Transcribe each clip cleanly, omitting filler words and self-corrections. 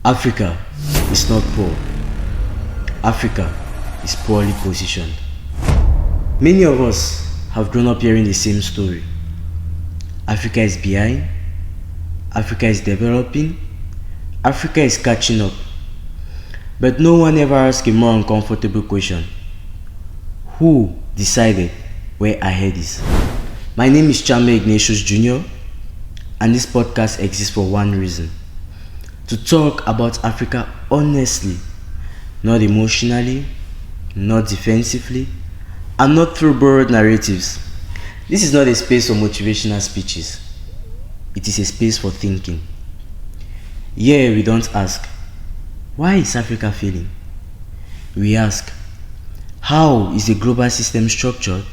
Africa is not poor. Africa is poorly positioned. Many of us have grown up hearing the same story. Africa is behind. Africa is developing. Africa is catching up. But no one ever asks a more uncomfortable question. Who decided where ahead is? My name is Chame Ignatius Jr. and this podcast exists for one reason. To talk about Africa honestly, not emotionally, not defensively, and not through borrowed narratives. This is not a space for motivational speeches. It is a space for thinking. Here we don't ask, why is Africa failing? We ask, how is the global system structured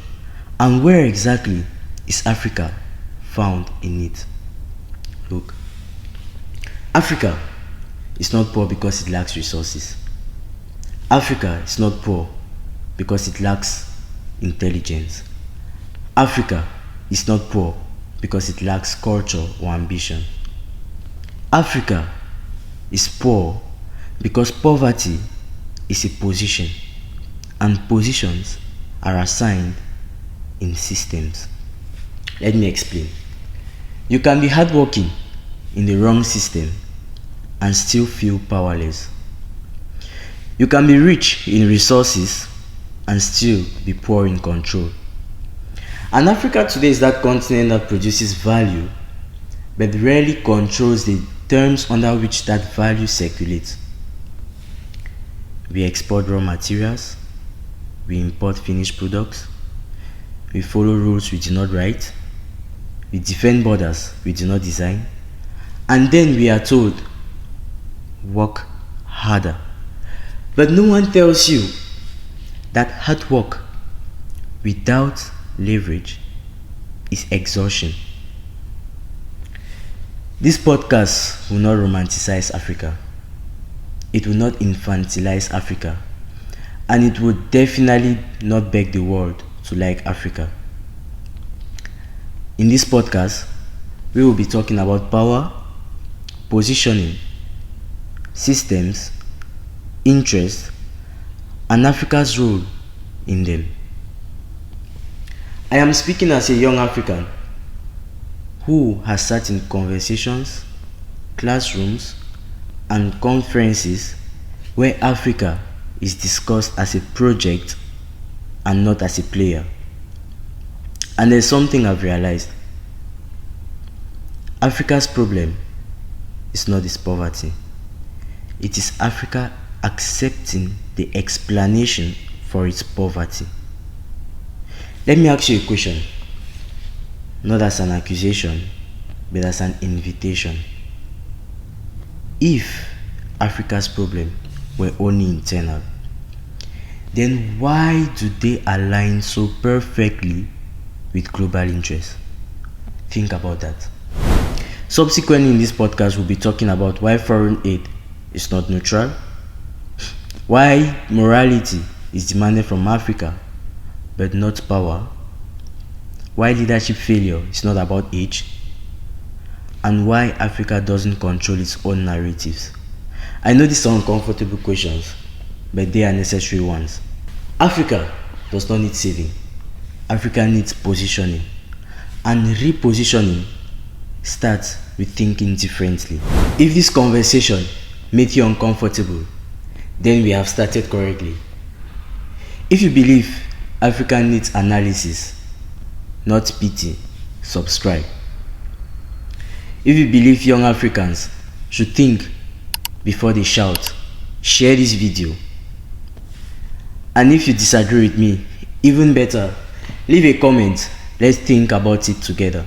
and where exactly is Africa found in it? Look, Africa is not poor because it lacks resources. Africa is not poor because it lacks intelligence. Africa is not poor because it lacks culture or ambition. Africa is poor because poverty is a position, and positions are assigned in systems. Let me explain. You can be hardworking in the wrong system and still feel powerless. You can be rich in resources and still be poor in control. And Africa today is that continent that produces value but rarely controls the terms under which that value circulates. We export raw materials, we import finished products, we follow rules we do not write, we defend borders we do not design, and then we are told, work harder. But no one tells you that hard work without leverage is exhaustion. This podcast will not romanticize Africa. It will not infantilize Africa. And it will definitely not beg the world to like Africa. In this podcast, we will be talking about power, positioning, systems, interest, and Africa's role in them. I am speaking as a young African who has sat in conversations, classrooms, and conferences where Africa is discussed as a project and not as a player. And there's something I've realized. Africa's problem is not its poverty. It is Africa accepting the explanation for its poverty. Let me ask you a question, not as an accusation, but as an invitation. If Africa's problem were only internal, then why do they align so perfectly with global interests? Think about that. Subsequently in this podcast, we'll be talking about why foreign aid is not neutral, why morality is demanded from Africa but not power, why leadership failure is not about age, and why Africa doesn't control its own narratives. I know these are uncomfortable questions, but they are necessary ones. Africa does not need saving. Africa needs positioning. And repositioning starts with thinking differently. If this conversation made you uncomfortable, then we have started correctly. If you believe Africa needs analysis, not pity, subscribe. If you believe young Africans should think before they shout, share this video. And if you disagree with me, even better, leave a comment. Let's think about it together.